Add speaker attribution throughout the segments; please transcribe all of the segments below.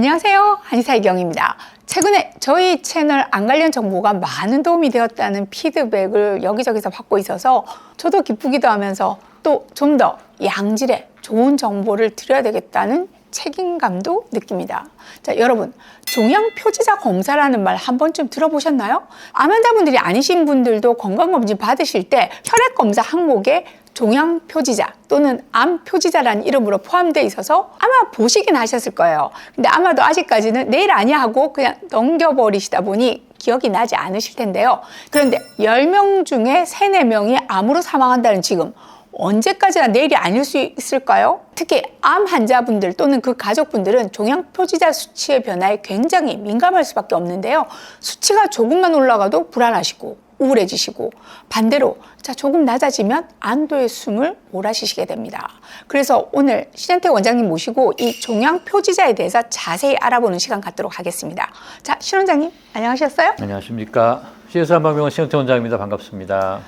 Speaker 1: 안녕하세요. 한의사의 경입니다. 최근에 저희 채널 안 관련 정보가 많은 도움이 되었다는 피드백을 여기저기서 받고 있어서 저도 기쁘기도 하면서 또 좀 더 양질의 좋은 정보를 드려야 되겠다는 책임감도 느낍니다. 자, 여러분, 종양표지자 검사라는 말 한 번쯤 들어보셨나요? 암 환자분들이 아니신 분들도 건강검진 받으실 때 혈액검사 항목에 종양표지자 또는 암표지자라는 이름으로 포함되어 있어서 아마 보시긴 하셨을 거예요. 근데 아마도 아직까지는 내일 아니야 하고 그냥 넘겨버리시다 보니 기억이 나지 않으실 텐데요. 그런데 10명 중에 3, 4명이 암으로 사망한다는 지금, 언제까지나 내일이 아닐 수 있을까요? 특히 암 환자분들 또는 그 가족분들은 종양표지자 수치의 변화에 굉장히 민감할 수밖에 없는데요. 수치가 조금만 올라가도 불안하시고 우울해지시고, 반대로 조금 낮아지면 안도의 숨을 몰아쉬시게 됩니다. 그래서 오늘 신현택 원장님 모시고 이 종양표지자에 대해서 자세히 알아보는 시간 갖도록 하겠습니다. 자, 신 원장님 안녕하셨어요?
Speaker 2: 안녕하십니까. CS 한방병원 신현택 원장입니다. 반갑습니다.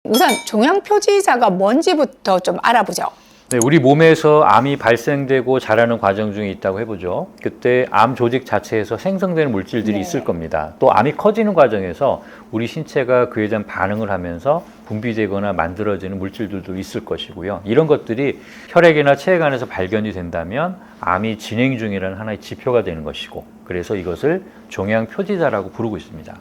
Speaker 1: 우선 종양표지자가 뭔지부터 좀 알아보죠.
Speaker 2: 네, 우리 몸에서 암이 발생되고 자라는 과정 중에 있다고 해보죠. 그때 암 조직 자체에서 생성되는 물질들이 있을 겁니다. 또 암이 커지는 과정에서 우리 신체가 그에 대한 반응을 하면서 분비되거나 만들어지는 물질들도 있을 것이고요. 이런 것들이 혈액이나 체액 안에서 발견이 된다면 암이 진행 중이라는 하나의 지표가 되는 것이고, 그래서 이것을 종양표지자라고 부르고 있습니다.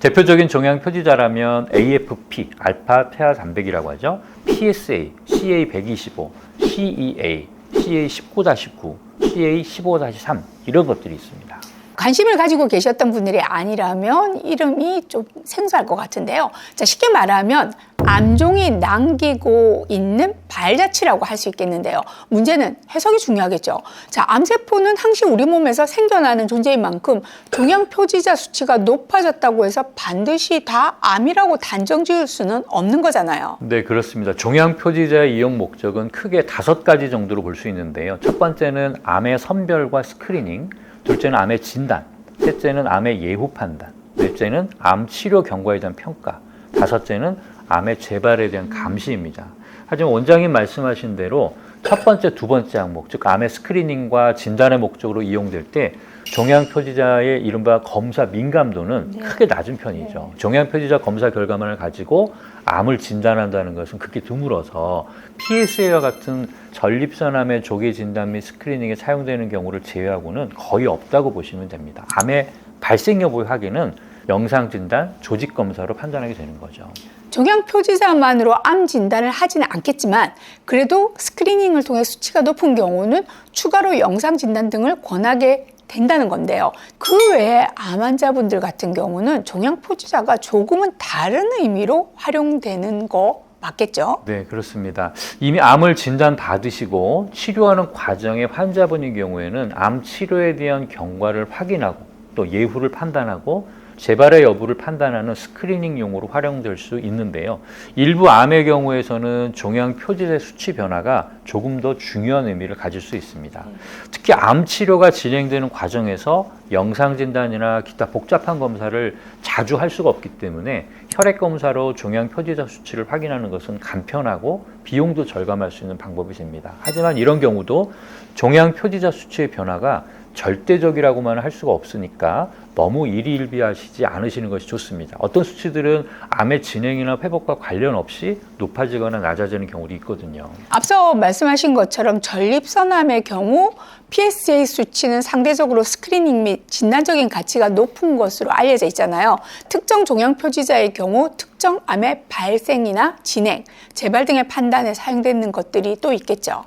Speaker 2: 대표적인 종양표지자라면 AFP, 알파 태아 단백이라고 하죠. PSA, CA125, CEA, CA19-9, CA15-3 이런 것들이 있습니다.
Speaker 1: 관심을 가지고 계셨던 분들이 아니라면 이름이 좀 생소할 것 같은데요. 자, 쉽게 말하면 암종이 남기고 있는 발자취라고 할 수 있겠는데요. 문제는 해석이 중요하겠죠. 자, 암세포는 항시 우리 몸에서 생겨나는 존재인 만큼 종양표지자 수치가 높아졌다고 해서 반드시 다 암이라고 단정 지을 수는 없는 거잖아요.
Speaker 2: 네, 그렇습니다. 종양표지자의 이용 목적은 크게 5가지 정도로 볼 수 있는데요. 첫 번째는 암의 선별과 스크리닝, 둘째는 암의 진단, 셋째는 암의 예후 판단, 넷째는 암 치료 경과에 대한 평가, 다섯째는 암의 재발에 대한 감시입니다. 하지만 원장님 말씀하신 대로 첫 번째, 두 번째 항목, 즉 암의 스크리닝과 진단의 목적으로 이용될 때 종양표지자의 이른바 검사 민감도는 크게 낮은 편이죠. 종양표지자 검사 결과만을 가지고 암을 진단한다는 것은 극히 드물어서 PSA와 같은 전립선암의 조기 진단 및 스크리닝에 사용되는 경우를 제외하고는 거의 없다고 보시면 됩니다. 암의 발생 여부 확인은 영상 진단, 조직 검사로 판단하게 되는 거죠.
Speaker 1: 종양표지자만으로 암 진단을 하지는 않겠지만 그래도 스크리닝을 통해 수치가 높은 경우는 추가로 영상 진단 등을 권하게 된다는 건데요. 그 외에 암 환자분들 같은 경우는 종양표지자가 조금은 다른 의미로 활용되는 거 맞겠죠?
Speaker 2: 네, 그렇습니다. 이미 암을 진단받으시고 치료하는 과정의 환자분의 경우에는 암 치료에 대한 경과를 확인하고 또 예후를 판단하고 재발의 여부를 판단하는 스크리닝용으로 활용될 수 있는데요. 일부 암의 경우에서는 종양표지자 수치 변화가 조금 더 중요한 의미를 가질 수 있습니다. 특히 암 치료가 진행되는 과정에서 영상 진단이나 기타 복잡한 검사를 자주 할 수가 없기 때문에 혈액 검사로 종양표지자 수치를 확인하는 것은 간편하고 비용도 절감할 수 있는 방법이 됩니다. 하지만 이런 경우도 종양표지자 수치의 변화가 절대적이라고만 할 수가 없으니까 너무 일희일비하시지 않으시는 것이 좋습니다. 어떤 수치들은 암의 진행이나 회복과 관련 없이 높아지거나 낮아지는 경우도 있거든요.
Speaker 1: 앞서 말씀하신 것처럼 전립선암의 경우 PSA 수치는 상대적으로 스크리닝 및 진단적인 가치가 높은 것으로 알려져 있잖아요. 특정 종양표지자의 경우 특정 암의 발생이나 진행, 재발 등의 판단에 사용되는 것들이 또 있겠죠.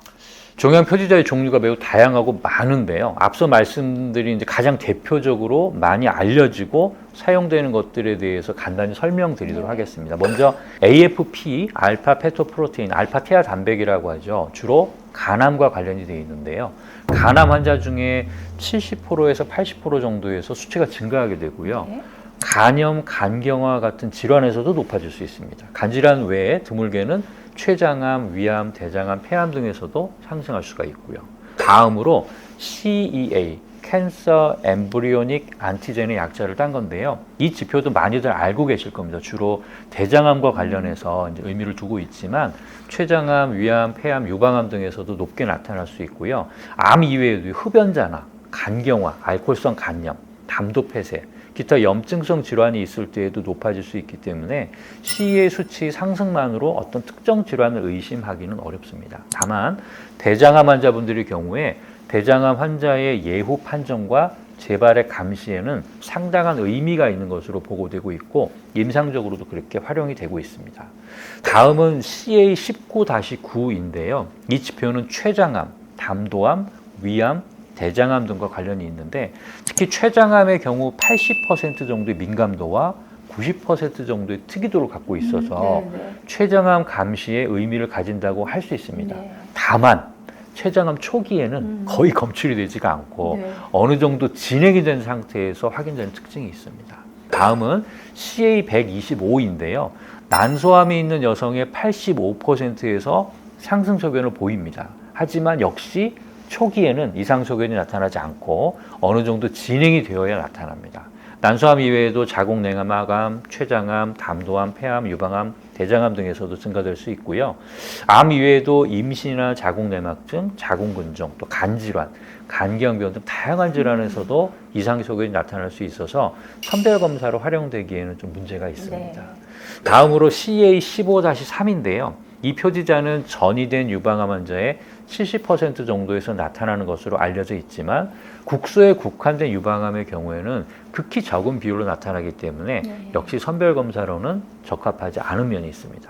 Speaker 2: 종양표지자의 종류가 매우 다양하고 많은데요. 앞서 말씀드린 가장 대표적으로 많이 알려지고 사용되는 것들에 대해서 간단히 설명드리도록 하겠습니다. 먼저 AFP, 알파 페토프로테인, 알파 태아 단백이라고 하죠. 주로 간암과 관련이 되어 있는데요. 간암 환자 중에 70%에서 80% 정도에서 수치가 증가하게 되고요. 간염, 간경화 같은 질환에서도 높아질 수 있습니다. 간질환 외에 드물게는 췌장암, 위암, 대장암, 폐암 등에서도 상승할 수가 있고요. 다음으로 CEA, 캔서 엠브리오닉 안티젠의 약자를 딴 건데요. 이 지표도 많이들 알고 계실 겁니다. 주로 대장암과 관련해서 이제 의미를 두고 있지만 췌장암, 위암, 폐암, 유방암 등에서도 높게 나타날 수 있고요. 암 이외에도 흡연자나 간경화, 알코올성 간염, 담도 폐쇄, 기타 염증성 질환이 있을 때에도 높아질 수 있기 때문에 CE의 수치 상승만으로 어떤 특정 질환을 의심하기는 어렵습니다. 다만 대장암 환자분들의 경우에 대장암 환자의 예후 판정과 재발의 감시에는 상당한 의미가 있는 것으로 보고되고 있고 임상적으로도 그렇게 활용이 되고 있습니다. 다음은 CA19-9인데요. 이 지표는 췌장암, 담도암, 위암, 대장암 등과 관련이 있는데 특히 췌장암의 경우 80% 정도의 민감도와 90% 정도의 특이도를 갖고 있어서 췌장암 감시에 의미를 가진다고 할 수 있습니다. 다만 췌장암 초기에는 거의 검출이 되지가 않고 어느 정도 진행이 된 상태에서 확인되는 특징이 있습니다. 다음은 CA125인데요. 난소암이 있는 여성의 85%에서 상승 소견을 보입니다. 하지만 역시 초기에는 이상 소견이 나타나지 않고 어느 정도 진행이 되어야 나타납니다. 난소암 이외에도 자궁내암, 췌장암, 담도암, 폐암, 유방암, 대장암 등에서도 증가될 수 있고요. 암 이외에도 임신이나 자궁내막증, 자궁근종, 또 간질환, 간경병 등 다양한 질환에서도 이상 소견이 나타날 수 있어서 선별 검사로 활용되기에는 좀 문제가 있습니다. 다음으로 CA15-3인데요. 이 표지자는 전이된 유방암 환자의 70% 정도에서 나타나는 것으로 알려져 있지만 국소에 국한된 유방암의 경우에는 극히 적은 비율로 나타나기 때문에 역시 선별검사로는 적합하지 않은 면이 있습니다.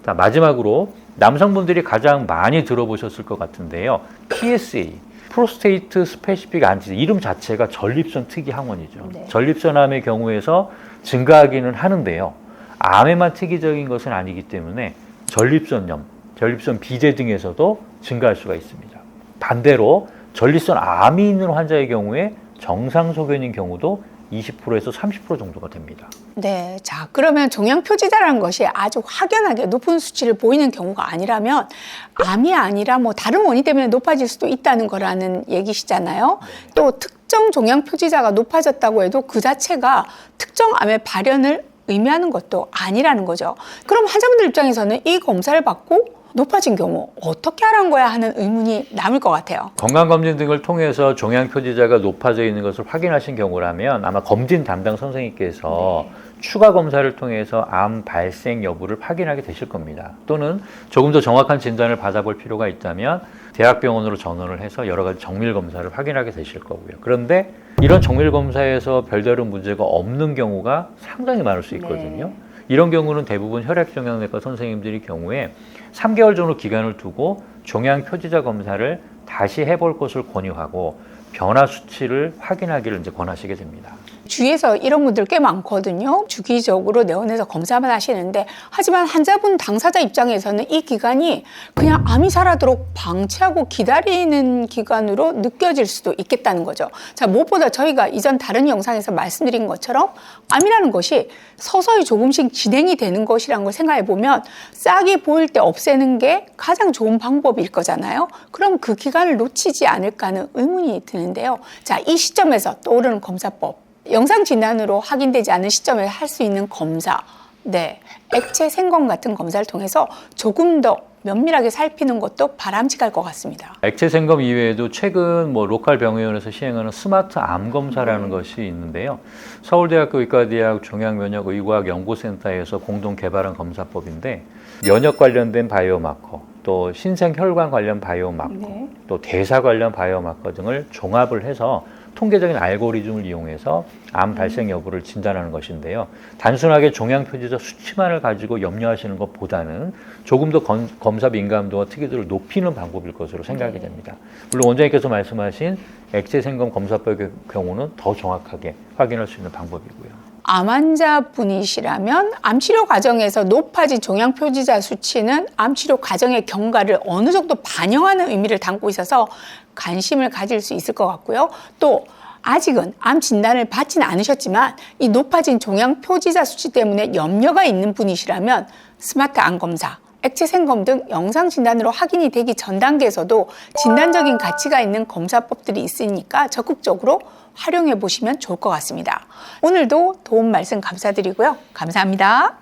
Speaker 2: 자, 마지막으로 남성분들이 가장 많이 들어보셨을 것 같은데요. PSA, 프로스테이트 스페시픽 안티젠, 이름 자체가 전립선 특이 항원이죠. 전립선암의 경우에서 증가하기는 하는데요. 암에만 특이적인 것은 아니기 때문에 전립선염, 전립선 비대 등에서도 증가할 수가 있습니다. 반대로 전립선 암이 있는 환자의 경우에 정상 소견인 경우도 20%에서 30% 정도가 됩니다.
Speaker 1: 네, 자 그러면 종양 표지자라는 것이 아주 확연하게 높은 수치를 보이는 경우가 아니라면 암이 아니라 뭐 다른 원인 때문에 높아질 수도 있다는 거라는 얘기시잖아요. 또 특정 종양 표지자가 높아졌다고 해도 그 자체가 특정 암의 발현을 의미하는 것도 아니라는 거죠. 그럼 환자분들 입장에서는 이 검사를 받고 높아진 경우 어떻게 하라는 거야 하는 의문이 남을 것 같아요.
Speaker 2: 건강검진 등을 통해서 종양 표지자가 높아져 있는 것을 확인하신 경우라면 아마 검진 담당 선생님께서 추가 검사를 통해서 암 발생 여부를 확인하게 되실 겁니다. 또는 조금 더 정확한 진단을 받아볼 필요가 있다면 대학병원으로 전원을 해서 여러 가지 정밀 검사를 확인하게 되실 거고요. 그런데 이런 정밀 검사에서 별다른 문제가 없는 경우가 상당히 많을 수 있거든요. 이런 경우는 대부분 혈액종양내과 선생님들이 경우에 3개월 정도 기간을 두고 종양 표지자 검사를 다시 해볼 것을 권유하고 변화 수치를 확인하기를 이제 권하시게 됩니다.
Speaker 1: 주위에서 이런 분들 꽤 많거든요. 주기적으로 내원해서 검사만 하시는데 하지만 환자분 당사자 입장에서는 이 기간이 그냥 암이 사라도록 방치하고 기다리는 기간으로 느껴질 수도 있겠다는 거죠. 자, 무엇보다 저희가 이전 다른 영상에서 말씀드린 것처럼 암이라는 것이 서서히 조금씩 진행이 되는 것이라는 걸 생각해 보면 싹이 보일 때 없애는 게 가장 좋은 방법일 거잖아요. 그럼 그 기간을 놓치지 않을까 하는 의문이 드는데요. 자, 이 시점에서 떠오르는 검사법. 영상 진단으로 확인되지 않은 시점에 할 수 있는 검사, 액체 생검 같은 검사를 통해서 조금 더 면밀하게 살피는 것도 바람직할 것 같습니다.
Speaker 2: 액체 생검 이외에도 최근 로컬 병의원에서 시행하는 스마트 암 검사라는 것이 있는데요. 서울대학교 의과대학 종양면역의과학연구센터에서 공동 개발한 검사법인데 면역 관련된 바이오마커, 또 신생혈관 관련 바이오마커, 또 대사 관련 바이오마커 등을 종합을 해서 통계적인 알고리즘을 이용해서 암 발생 여부를 진단하는 것인데요. 단순하게 종양 표지자 수치만을 가지고 염려하시는 것보다는 조금 더 검사 민감도와 특이도를 높이는 방법일 것으로 생각이 됩니다. 물론 원장님께서 말씀하신 액체 생검 검사법의 경우는 더 정확하게 확인할 수 있는 방법이고요.
Speaker 1: 암 환자분이시라면 암치료 과정에서 높아진 종양 표지자 수치는 암치료 과정의 경과를 어느 정도 반영하는 의미를 담고 있어서 관심을 가질 수 있을 것 같고요. 또 아직은 암 진단을 받지는 않으셨지만 이 높아진 종양 표지자 수치 때문에 염려가 있는 분이시라면 스마트 암 검사, 액체 생검 등 영상 진단으로 확인이 되기 전 단계에서도 진단적인 가치가 있는 검사법들이 있으니까 적극적으로 활용해 보시면 좋을 것 같습니다. 오늘도 도움 말씀 감사드리고요. 감사합니다.